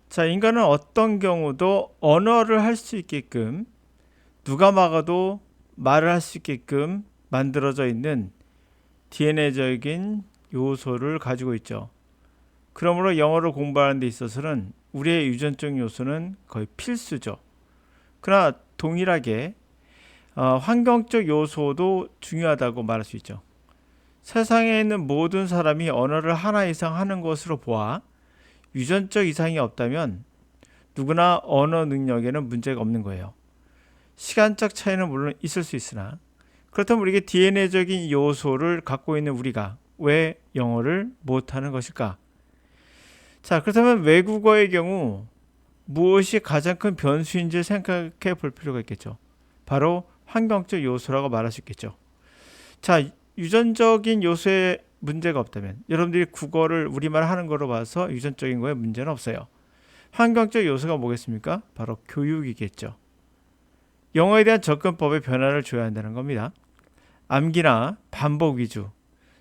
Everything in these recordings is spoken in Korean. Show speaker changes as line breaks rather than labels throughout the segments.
자, 인간은 어떤 경우도 언어를 할 수 있게끔 누가 막아도 말을 할 수 있게끔 만들어져 있는 DNA적인 요소를 가지고 있죠. 그러므로 영어를 공부하는 데 있어서는 우리의 유전적 요소는 거의 필수죠. 그러나 동일하게 환경적 요소도 중요하다고 말할 수 있죠. 세상에 있는 모든 사람이 언어를 하나 이상 하는 것으로 보아 유전적 이상이 없다면 누구나 언어 능력에는 문제가 없는 거예요. 시간적 차이는 물론 있을 수 있으나 그렇다면 우리에게 DNA적인 요소를 갖고 있는 우리가 왜 영어를 못하는 것일까? 자, 그렇다면 외국어의 경우 무엇이 가장 큰 변수인지 생각해 볼 필요가 있겠죠. 바로 환경적 요소라고 말할 수 있겠죠. 자, 유전적인 요소에 문제가 없다면 여러분들이 국어를 우리말 하는 거로 봐서 유전적인 거에 문제는 없어요. 환경적 요소가 뭐겠습니까? 바로 교육이겠죠. 영어에 대한 접근법에 변화를 줘야 한다는 겁니다. 암기나 반복 위주,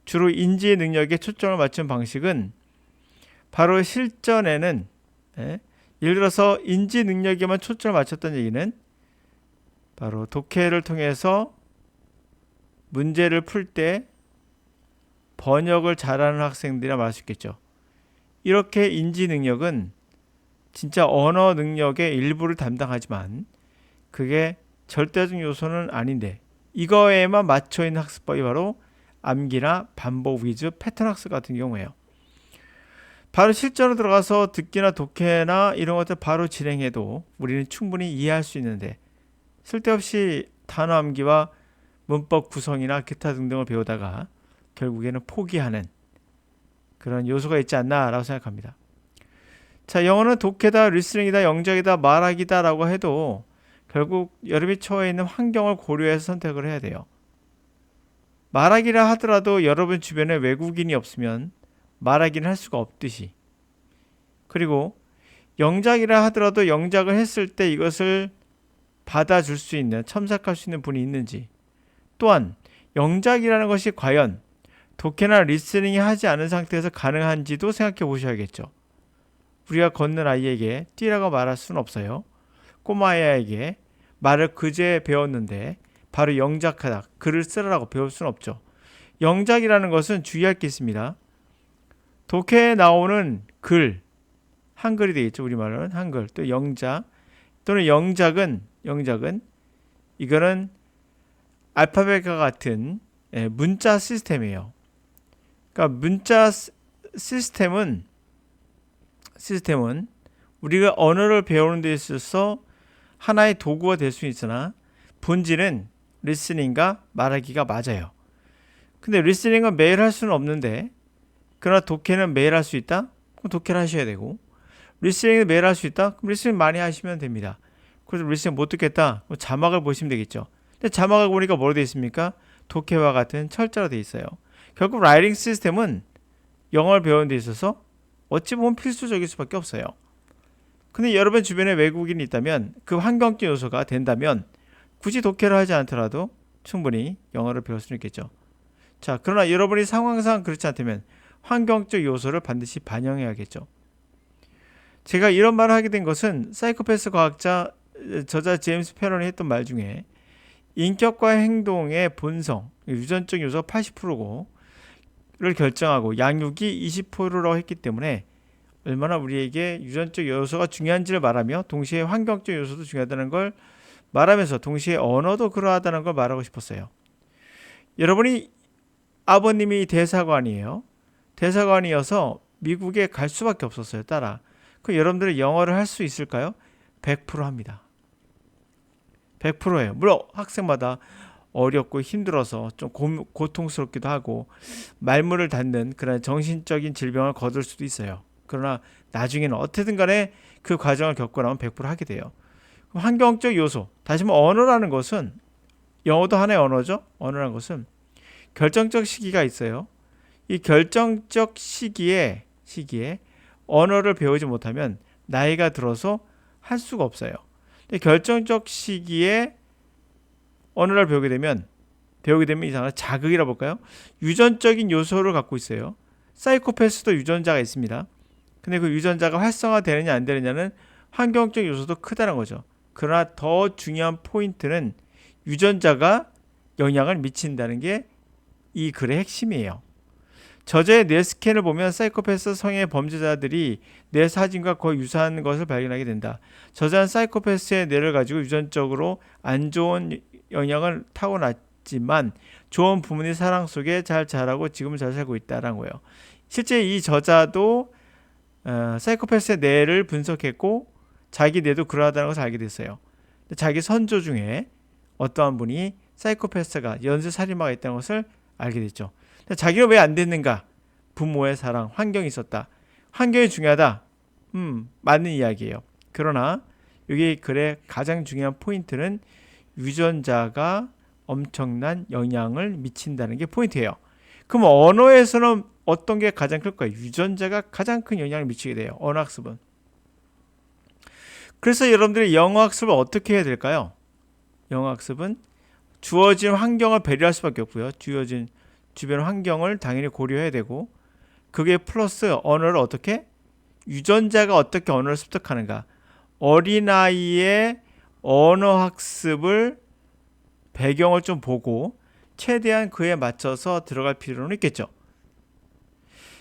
주로 인지 능력에 초점을 맞춘 방식은 바로 실전에는 예를 들어서 인지 능력에만 초점을 맞췄던 얘기는 바로 독해를 통해서 문제를 풀 때 번역을 잘하는 학생들이라 말할 수 있겠죠. 이렇게 인지 능력은 진짜 언어 능력의 일부를 담당하지만 그게 절대적 요소는 아닌데 이거에만 맞춰 있는 학습법이 바로 암기나 반복 위주 패턴 학습 같은 경우예요. 바로 실전으로 들어가서 듣기나 독해나 이런 것들 바로 진행해도 우리는 충분히 이해할 수 있는데 쓸데없이 단어 암기와 문법 구성이나 기타 등등을 배우다가 결국에는 포기하는 그런 요소가 있지 않나라고 생각합니다. 자, 영어는 독해다, 리스닝이다, 영작이다, 말하기다라고 해도 결국 여러분이 처해 있는 환경을 고려해서 선택을 해야 돼요. 말하기라 하더라도 여러분 주변에 외국인이 없으면 말하기는 할 수가 없듯이, 그리고 영작이라 하더라도 영작을 했을 때 이것을 받아줄 수 있는, 첨삭할 수 있는 분이 있는지, 또한 영작이라는 것이 과연 독해나 리스닝이 하지 않은 상태에서 가능한지도 생각해 보셔야겠죠. 우리가 걷는 아이에게 뛰라고 말할 수는 없어요. 꼬마아이에게 말을 그제 배웠는데 바로 영작하다, 글을 쓰라고 배울 수는 없죠. 영작이라는 것은 주의할 게 있습니다. 독해에 나오는 글, 한글이 되겠죠. 우리말로는 한글. 또 영작 또는 영작은 이거는 알파벳과 같은 문자 시스템이에요. 그러니까 문자 시스템은 우리가 언어를 배우는 데 있어서 하나의 도구가 될 수 있으나 본질은 리스닝과 말하기가 맞아요. 근데 리스닝은 매일 할 수는 없는데 그러나 독해는 매일 할 수 있다? 그럼 독해를 하셔야 되고 리스닝은 매일 할 수 있다? 그럼 리스닝 많이 하시면 됩니다. 그래서 리스닝 못 듣겠다? 그럼 자막을 보시면 되겠죠. 근데 자막을 보니까 뭐로 되어 있습니까? 독해와 같은 철자로 되어 있어요. 결국 라이팅 시스템은 영어를 배우는 데 있어서 어찌 보면 필수적일 수밖에 없어요. 근데 여러분 주변에 외국인이 있다면 그 환경적 요소가 된다면 굳이 독해를 하지 않더라도 충분히 영어를 배울 수 있겠죠. 자, 그러나 여러분이 상황상 그렇지 않다면 환경적 요소를 반드시 반영해야겠죠. 제가 이런 말을 하게 된 것은 사이코패스 과학자 저자 제임스 페런이 했던 말 중에 인격과 행동의 본성, 유전적 요소가 80%를 결정하고 양육이 20%라고 했기 때문에 얼마나 우리에게 유전적 요소가 중요한지를 말하며 동시에 환경적 요소도 중요하다는 걸 말하면서 동시에 언어도 그러하다는 걸 말하고 싶었어요. 여러분이 아버님이 대사관이에요. 대사관이어서 미국에 갈 수밖에 없었어요. 따라. 그 여러분들이 영어를 할 수 있을까요? 100% 합니다. 100%예요. 물론 학생마다 어렵고 힘들어서 좀 고통스럽기도 하고 말문을 닫는 그런 정신적인 질병을 거둘 수도 있어요. 그러나 나중에는 어떻게든 간에 그 과정을 겪고 나면 100% 하게 돼요. 환경적 요소, 다시 말해 언어라는 것은 영어도 하나의 언어죠. 언어라는 것은 결정적 시기가 있어요. 이 결정적 시기에 언어를 배우지 못하면 나이가 들어서 할 수가 없어요. 근데 결정적 시기에 언어를 배우게 되면 이상한 자극이라 볼까요? 유전적인 요소를 갖고 있어요. 사이코패스도 유전자가 있습니다. 근데 그 유전자가 활성화되느냐 안 되느냐는 환경적 요소도 크다는 거죠. 그러나 더 중요한 포인트는 유전자가 영향을 미친다는 게 이 글의 핵심이에요. 저자의 뇌 스캔을 보면 사이코패스 성의 범죄자들이 뇌 사진과 거의 유사한 것을 발견하게 된다. 저자는 사이코패스의 뇌를 가지고 유전적으로 안 좋은 영향을 타고났지만 좋은 부모님 사랑 속에 잘 자라고 지금은 잘 살고 있다는 거예요. 실제 이 저자도 사이코패스의 뇌를 분석했고 자기 뇌도 그러하다는 것을 알게 됐어요. 자기 선조 중에 어떠한 분이 사이코패스가 연쇄살인마가 있다는 것을 알게 됐죠. 자기는 왜 안 됐는가? 부모의 사랑, 환경이 있었다. 환경이 중요하다. 맞는 이야기예요. 그러나 여기 글의 가장 중요한 포인트는 유전자가 엄청난 영향을 미친다는 게 포인트예요. 그럼 언어에서는 어떤 게 가장 클까요? 유전자가 가장 큰 영향을 미치게 돼요. 언어학습은. 그래서 여러분들이 영어학습을 어떻게 해야 될까요? 영어학습은 주어진 환경을 배려할 수밖에 없고요. 주어진 주변 환경을 당연히 고려해야 되고 그게 플러스 언어를 어떻게? 유전자가 어떻게 언어를 습득하는가. 어린아이의 언어학습을 배경을 좀 보고 최대한 그에 맞춰서 들어갈 필요는 있겠죠.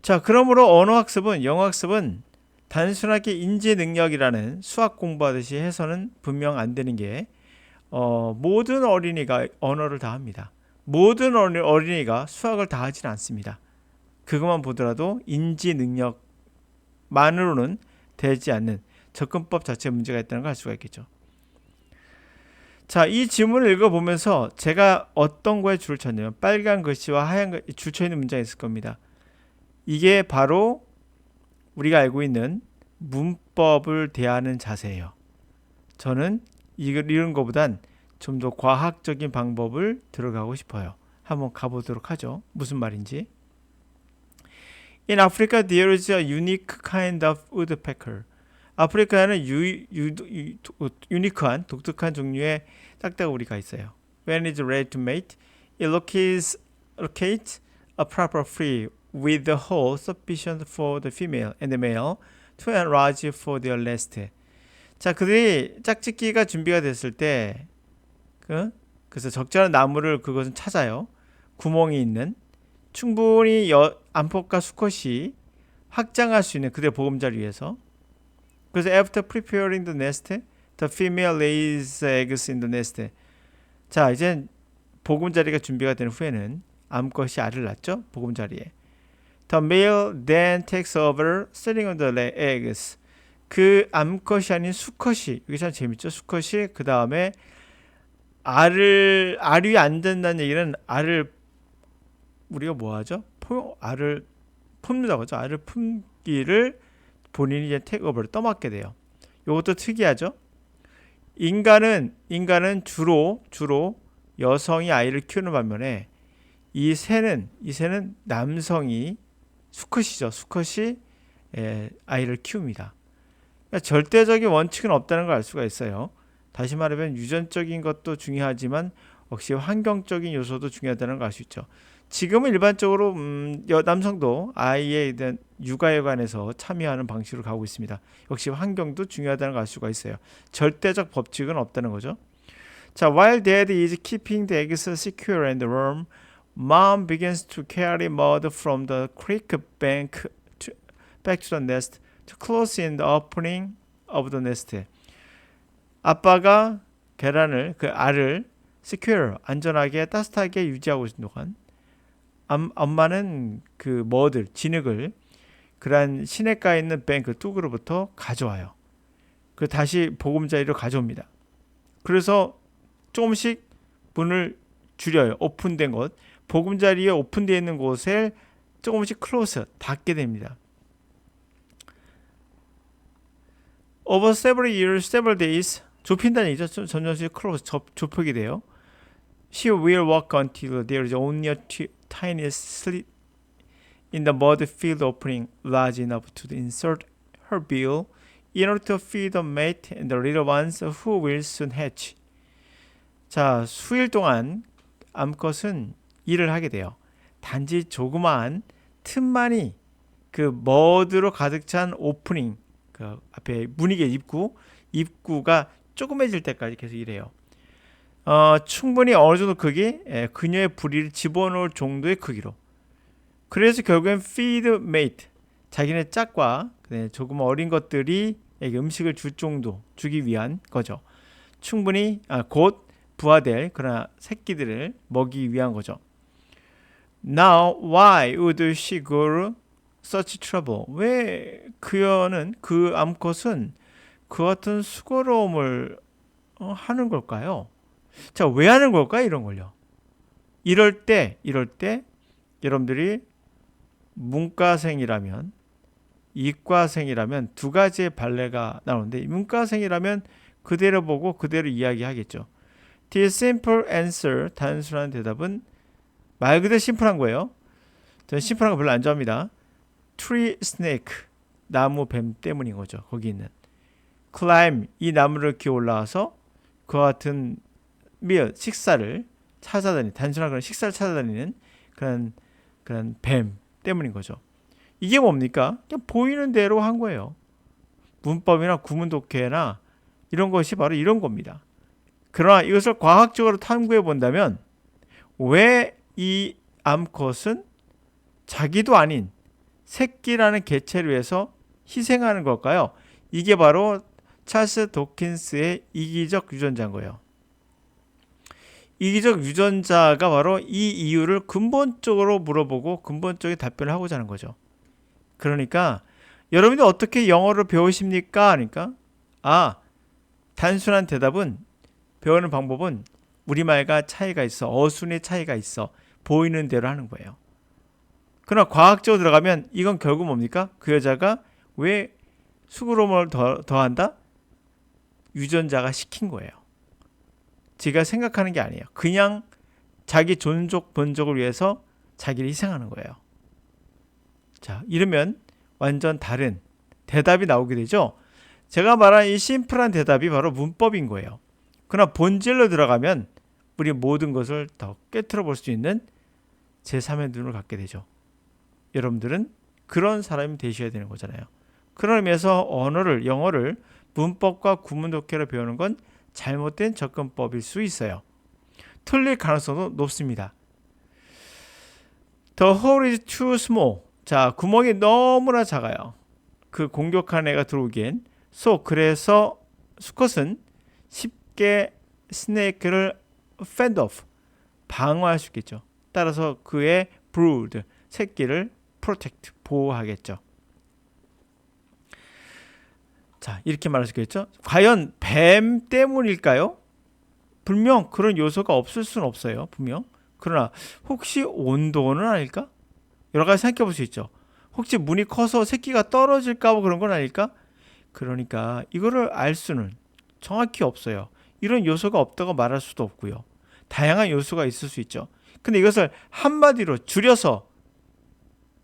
자, 그러므로 언어학습은 영어학습은 단순하게 인지 능력이라는 수학 공부하듯이 해서는 분명 안 되는 게 모든 어린이가 언어를 다 합니다. 모든 어린이가 수학을 다 하지는 않습니다. 그것만 보더라도 인지 능력만으로는 되지 않는 접근법 자체에 문제가 있다는 걸 알 수가 있겠죠. 자, 이 지문을 읽어보면서 제가 어떤 거에 줄을 쳤냐면 빨간 글씨와 하얀 글씨 줄 쳐 있는 문장이 있을 겁니다. 이게 바로 우리가 알고 있는 문법을 대하는 자세예요. 저는 이런 것보단 좀 더 과학적인 방법을 들어가고 싶어요. 한번 가보도록 하죠. 무슨 말인지. In Africa, there is a unique kind of woodpecker. 아프리카에는 유니크한 독특한 종류의 딱따구리가 있어요. When it's ready to mate, it locates a proper tree with the hole sufficient for the female and the male to enlarge for their nest. 자, 그들이 짝짓기가 준비가 됐을 때 그래서 적절한 나무를 그것은 찾아요. 구멍이 있는 충분히 암컷과 수컷이 확장할 수 있는 그들의 보금자리 위해서. 그래서 after preparing the nest, the female lays eggs in the nest. 자, 이제 보금자리가 준비가 된 후에는 암컷이 알을 낳죠. 보금자리에. The male then takes over sitting on the eggs. 그 암컷이 아닌 수컷이, 이게 참 재밌죠. 수컷이 그 다음에 알을 알이 안 된다는 얘기는 알을 우리가 뭐 하죠? 알을 품는다고 하죠. 알을 품기를 본인이 이제 테이크오버를 떠맡게 돼요. 이것도 특이하죠. 인간은 주로 여성이 아이를 키우는 반면에 이 새는 남성이 수컷이죠. 수컷이 아이를 키웁니다. 그러니까 절대적인 원칙은 없다는 걸 알 수가 있어요. 다시 말하면 유전적인 것도 중요하지만 역시 환경적인 요소도 중요하다는 걸 알 수 있죠. 지금은 일반적으로 남성도 아이에 대한 육아에 관해서 참여하는 방식으로 가고 있습니다. 역시 환경도 중요하다는 걸 알 수가 있어요. 절대적 법칙은 없다는 거죠. 자, while dad is keeping the eggs secure and warm, mom begins to carry mud from the creek bank back to the nest to close in the opening of the nest. 아빠가 계란을 그 알을 secure 안전하게 따뜻하게 유지하고 있는 동안 엄마는 그 진흙을 그러한 시냇가에 있는 뱅크 뚝으로부터 가져와요. 그 다시 보금자리로 가져옵니다. 그래서 조금씩 문을 줄여요. 오픈된 곳, 보금자리에 오픈되어 있는 곳에 조금씩 클로즈 닫게 됩니다. Over several years, several days 좁힌다는 얘기죠. 점점씩 클로즈 좁히게 돼요. She will walk until there is only a tiny slit in the mud-filled opening large enough to insert her bill in order to feed the mate and the little ones who will soon hatch. 자, 수일 동안 암컷은 일을 하게 돼요. 단지 조그마한 틈만이 그 머드로 가득 찬 오프닝, 그 앞에 문이게 입구가 조그매질 때까지 계속 이래요. 충분히 어느 정도 크기, 그녀의 부리를 집어넣을 정도의 크기로. 그래서 결국엔 feed mate, 자기네 짝과 조금 어린 것들이 음식을 줄 정도 주기 위한 거죠. 충분히 곧 부화될 그러나 새끼들을 먹이기 위한 거죠. Now why would she go such trouble? 왜 그녀는 그 암컷은 그 같은 수고로움을 하는 걸까요? 자, 왜 하는 걸까요? 이런 걸요. 이럴 때 여러분들이 문과생이라면 이과생이라면 두 가지의 발레가 나오는데 문과생이라면 그대로 보고 그대로 이야기하겠죠. The simple answer, 단순한 대답은 말 그대로 심플한 거예요. 저는 심플한 거 별로 안 좋아합니다. Tree snake, 나무 뱀 때문인 거죠. 거기 있는 climb, 이 나무를 기어 올라와서 그와 같은 meal, 식사를 찾아다니는, 단순한 그런 식사를 찾아다니는 그런 뱀 때문인 거죠. 이게 뭡니까? 그냥 보이는 대로 한 거예요. 문법이나 구문독해나 이런 것이 바로 이런 겁니다. 그러나 이것을 과학적으로 탐구해 본다면 왜 이 암컷은 자기도 아닌 새끼라는 개체를 위해서 희생하는 걸까요? 이게 바로 찰스 도킨스의 이기적 유전자인 거예요. 이기적 유전자가 바로 이 이유를 근본적으로 물어보고 근본적인 답변을 하고자 하는 거죠. 그러니까 여러분들 어떻게 영어를 배우십니까? 하니까 단순한 대답은 배우는 방법은 우리말과 차이가 있어. 어순의 차이가 있어. 보이는 대로 하는 거예요. 그러나 과학적으로 들어가면 이건 결국 뭡니까? 그 여자가 왜 수고로움을 더한다? 유전자가 시킨 거예요. 지가 생각하는 게 아니에요. 그냥 자기 존속 번족을 위해서 자기를 희생하는 거예요. 자, 이러면 완전 다른 대답이 나오게 되죠. 제가 말한 이 심플한 대답이 바로 문법인 거예요. 그러나 본질로 들어가면 우리 모든 것을 더 깨트려 볼 수 있는 제3의 눈을 갖게 되죠. 여러분들은 그런 사람이 되셔야 되는 거잖아요. 그런 의미에서 영어를 문법과 구문독해로 배우는 건 잘못된 접근법일 수 있어요. 틀릴 가능성도 높습니다. The hole is too small. 자, 구멍이 너무나 작아요. 그 공격한 애가 들어오기엔. 그래서 수컷은 쉽게 스네이크를 fend off, 방어할 수 있겠죠. 따라서 그의 brood, 새끼를 protect, 보호하겠죠. 자, 이렇게 말할 수 있겠죠. 과연 뱀 때문일까요? 분명 그런 요소가 없을 수는 없어요. 분명. 그러나 혹시 온도는 아닐까? 여러 가지 생각해 볼 수 있죠. 혹시 문이 커서 새끼가 떨어질까 봐 그런 건 아닐까? 그러니까 이거를 알 수는 정확히 없어요. 이런 요소가 없다고 말할 수도 없고요. 다양한 요소가 있을 수 있죠. 근데 이것을 한마디로 줄여서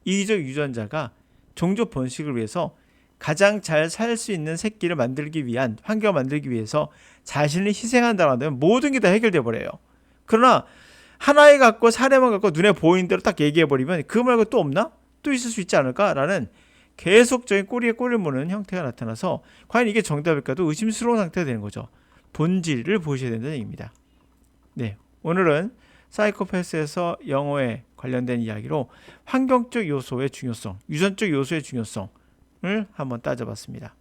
이기적 유전자가 종족 번식을 위해서 가장 잘 살 수 있는 새끼를 만들기 위한 환경을 만들기 위해서 자신을 희생한다고 한다면 모든 게 다 해결돼 버려요. 그러나 하나에 갖고 사례만 갖고 눈에 보이는 대로 딱 얘기해 버리면 그 말고 또 없나? 또 있을 수 있지 않을까라는 계속적인 꼬리에 꼬리를 무는 형태가 나타나서 과연 이게 정답일까도 의심스러운 상태가 되는 거죠. 본질을 보셔야 된다는 얘기입니다. 네, 오늘은 사이코패스에서 영어에 관련된 이야기로 환경적 요소의 중요성, 유전적 요소의 중요성을 한번 따져봤습니다.